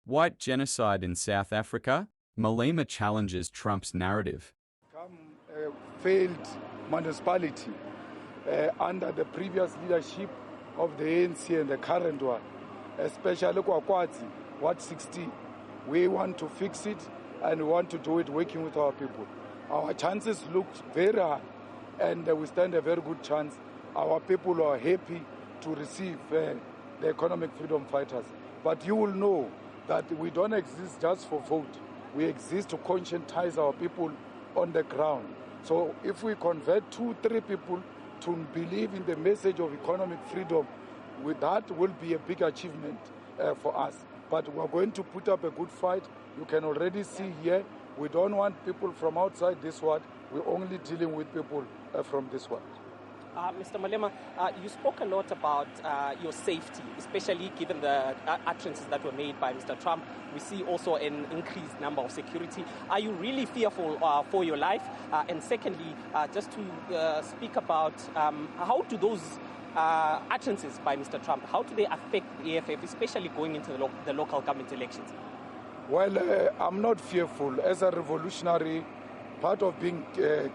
White genocide in South Africa? Malema challenges Trump's narrative. Failed municipality under the previous leadership of the ANC and the current one, especially KwaZulu, Ward 60. We want to fix it and we want to do it working with our people. Our chances look very high and we stand a very good chance. Our people are happy to receive the economic freedom fighters. But you will know that we don't exist just for vote. We exist to conscientize our people on the ground. So if we convert 2-3 people to believe in the message of economic freedom, that will be a big achievement for us. But we're going to put up a good fight. You can already see here, we don't want people from outside this ward. We're only dealing with people from this ward. Mr. Malema, you spoke a lot about your safety, especially given the utterances that were made by Mr. Trump. We see also an increased number of security. Are you really fearful for your life? And secondly, just to speak about how do those utterances by Mr. Trump, how do they affect the EFF, especially going into the local government elections? Well, I'm not fearful. As a revolutionary, part of being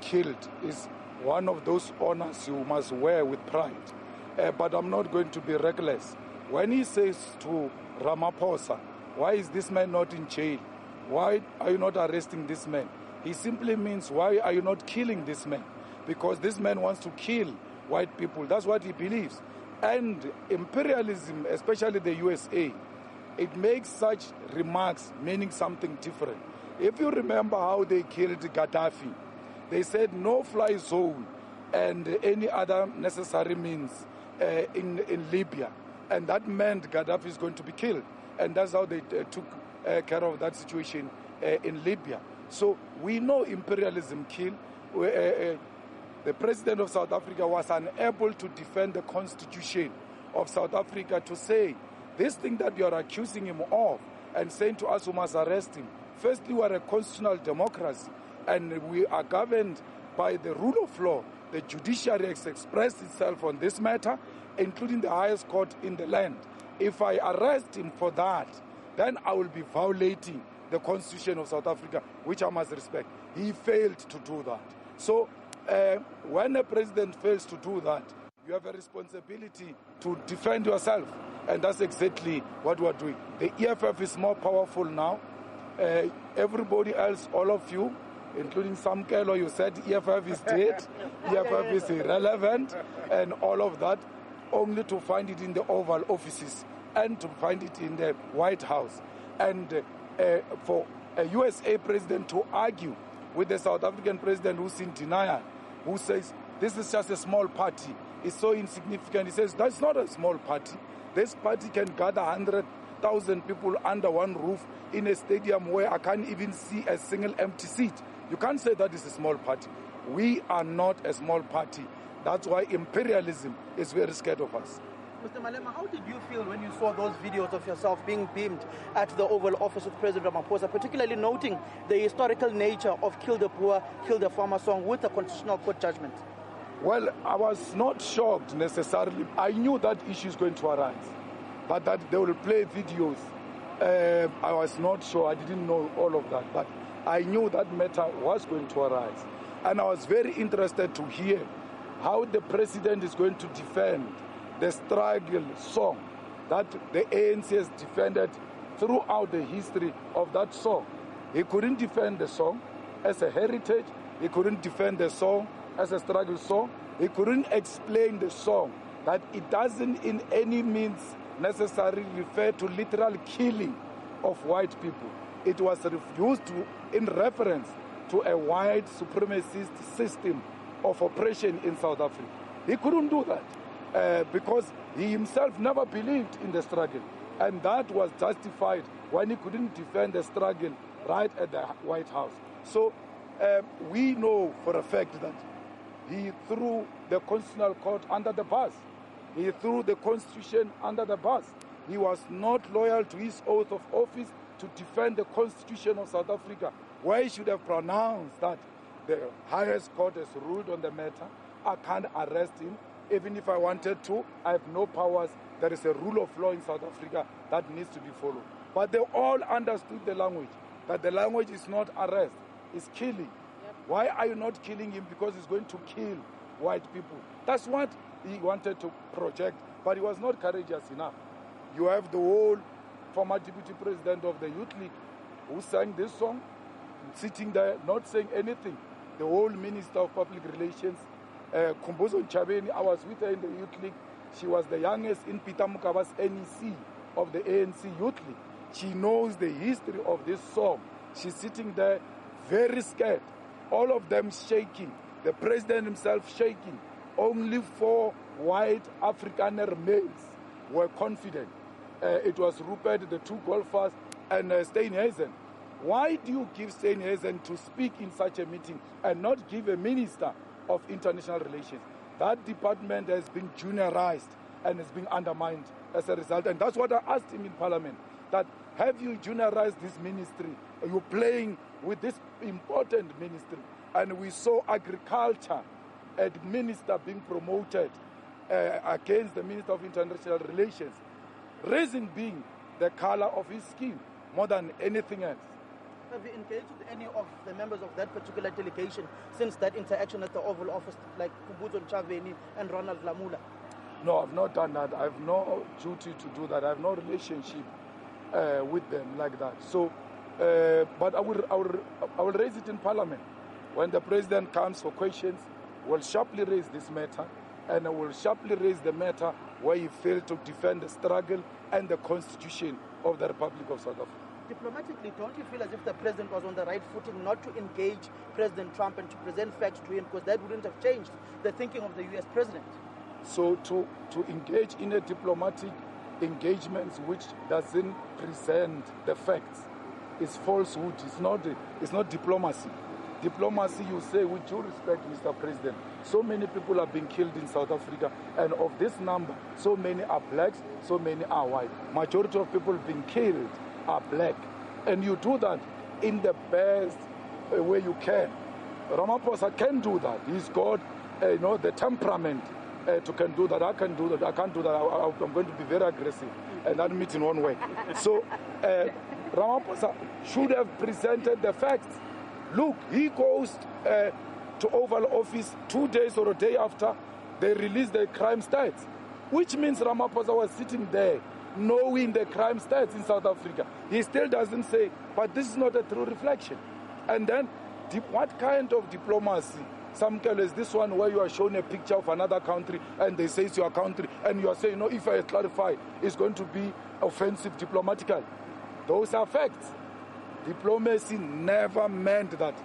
killed is one of those honors you must wear with pride. But I'm not going to be reckless. When he says to Ramaphosa, why is this man not in jail? Why are you not arresting this man? He simply means, why are you not killing this man? Because this man wants to kill white people. That's what he believes. And imperialism, especially the USA, it makes such remarks meaning something different. If you remember how they killed Gaddafi, they said no-fly zone and any other necessary means in Libya. And that meant Gaddafi is going to be killed. And that's how they took care of that situation in Libya. So we know imperialism killed. The president of South Africa was unable to defend the constitution of South Africa to say, this thing that you are accusing him of and saying to us we must arrest him. Firstly, we are a constitutional democracy and we are governed by the rule of law. The judiciary has expressed itself on this matter, including the highest court in the land. If I arrest him for that, then I will be violating the constitution of South Africa, which I must respect. He failed to do that. So when a president fails to do that, you have a responsibility to defend yourself. And that's exactly what we're doing. The EFF is more powerful now. Everybody else, all of you, including Sam Kelo, you said EFF is dead, EFF is irrelevant, and all of that, only to find it in the Oval Offices and to find it in the White House. And for a USA president to argue with the South African president who's in denial, who says, this is just a small party, it's so insignificant. He says, that's not a small party. This party can gather 100,000 people under one roof in a stadium where I can't even see a single empty seat. You can't say that is a small party. We are not a small party. That's why imperialism is very scared of us. Mr. Malema, how did you feel when you saw those videos of yourself being beamed at the Oval Office of President Ramaphosa, particularly noting the historical nature of Kill the Poor, Kill the Farmer song with the Constitutional Court judgment? Well, I was not shocked necessarily. I knew that issue is going to arise, but that they will play videos. I was not sure. I didn't know all of that, but I knew that matter was going to arise. And I was very interested to hear how the president is going to defend the struggle song that the ANC has defended throughout the history of that song. He couldn't defend the song as a heritage. He couldn't defend the song as a struggle song. He couldn't explain the song that it doesn't in any means necessarily refer to literal killing of white people. It was used in reference to a white supremacist system of oppression in South Africa. He couldn't do that because he himself never believed in the struggle. And that was justified when he couldn't defend the struggle right at the White House. So we know for a fact that he threw the Constitutional Court under the bus. He threw the Constitution under the bus. He was not loyal to his oath of office to defend the Constitution of South Africa, where he should have pronounced that the highest court has ruled on the matter. I can't arrest him. Even if I wanted to, I have no powers. There is a rule of law in South Africa that needs to be followed. But they all understood the language, that the language is not arrest, it's killing. Why are you not killing him? Because he's going to kill white people. That's what he wanted to project, but he was not courageous enough. You have the whole former deputy president of the Youth League who sang this song, sitting there, not saying anything. The whole Minister of Public Relations, Khumbudzo Ntshavheni, I was with her in the Youth League. She was the youngest in Peter Mokaba's NEC of the ANC Youth League. She knows the history of this song. She's sitting there very scared. All of them shaking. The president himself shaking. Only 4 white Afrikaner males were confident. It was Rupert, the 2 golfers, and Steenhuisen. Why do you give Steenhuisen to speak in such a meeting and not give a minister of international relations? That department has been juniorized and has been undermined as a result. And that's what I asked him in Parliament, that have you juniorized this ministry? Are you playing with this important ministry? And we saw agriculture minister being promoted against the Minister of International Relations. Reason being the color of his skin more than anything else. Have you engaged with any of the members of that particular delegation since that interaction at the Oval Office, like Khumbudzo Ntshavheni and Ronald Lamola? No, I've not done that. I have no duty to do that. I have no relationship with them like that. So, but I will raise it in Parliament. When the President comes for questions, we'll sharply raise this matter, and I will sharply raise the matter where he failed to defend the struggle and the Constitution of the Republic of South Africa. Diplomatically, don't you feel as if the President was on the right footing not to engage President Trump and to present facts to him, because that wouldn't have changed the thinking of the U.S. President? So to engage in a diplomatic engagement which doesn't present the facts is falsehood. It's not diplomacy. Diplomacy, you say, with due respect, Mr. President, so many people are being killed in South Africa, and of this number, so many are blacks, so many are white. Majority of people being killed are black. And you do that in the best way you can. Ramaphosa can do that. He's got the temperament to can do that. I can do that. I can't do that. I'm going to be very aggressive, and that means in one way. So Ramaphosa should have presented the facts. Look, he goes to Oval Office 2 days or a day after they release the crime stats, which means Ramaphosa was sitting there knowing the crime stats in South Africa. He still doesn't say, but this is not a true reflection. And then, what kind of diplomacy? Samkelo, is this one where you are shown a picture of another country and they say it's your country, and you are saying, no, if I clarify, it's going to be offensive diplomatically. Those are facts. Diplomacy never meant that.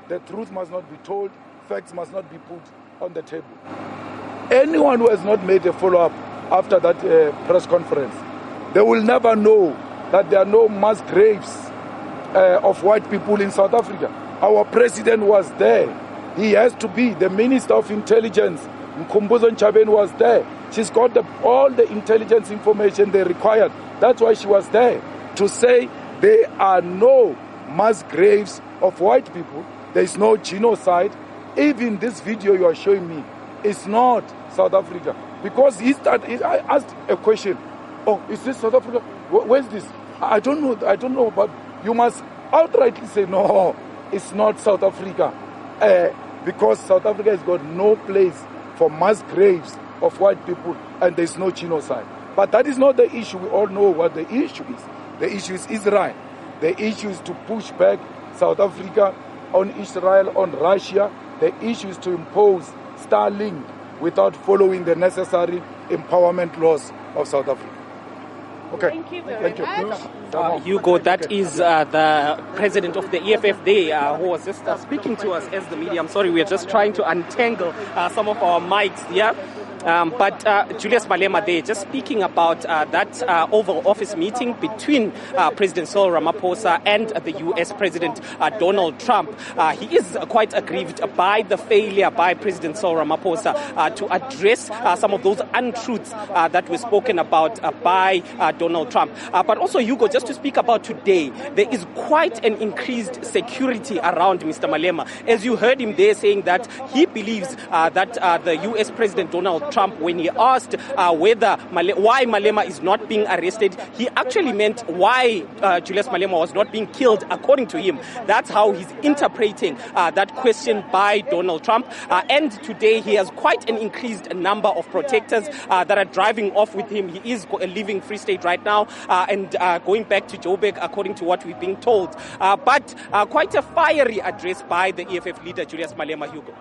The truth must not be told, facts must not be put on the table. Anyone who has not made a follow-up after that press conference, they will never know that there are no mass graves of white people in South Africa. Our president was there. He has to be. The Minister of Intelligence, Khumbudzo Ntshavheni, was there. She's got all the intelligence information they required. That's why she was there, to say there are no mass graves of white people. There is no genocide. Even this video you are showing me is not South Africa. Because I asked a question. Oh, is this South Africa? Where's this? I don't know, but you must outrightly say, no, it's not South Africa. Because South Africa has got no place for mass graves of white people, and there's no genocide. But that is not the issue. We all know what the issue is. The issue is Israel. The issue is to push back South Africa on Israel, on Russia. The issue is to impose Starlink without following the necessary empowerment laws of South Africa. Okay. Thank you very much. Hugo, that is the president of the EFF there who was just speaking to us as the media. I'm sorry, we are just trying to untangle some of our mics here. But Julius Malema there, just speaking about that Oval Office meeting between President Cyril Ramaphosa and the U.S. President Donald Trump. He is quite aggrieved by the failure by President Cyril Ramaphosa to address some of those untruths that were spoken about by Donald Trump. But also, Hugo, just to speak about today, there is quite an increased security around Mr. Malema. As you heard him there saying that he believes that the U.S. President Donald Trump when he asked why Malema is not being arrested. He actually meant why Julius Malema was not being killed, according to him. That's how he's interpreting that question by Donald Trump. And today he has quite an increased number of protectors that are driving off with him. He is leaving Free State right now and going back to Joburg, according to what we've been told. But quite a fiery address by the EFF leader, Julius Malema, Hugo.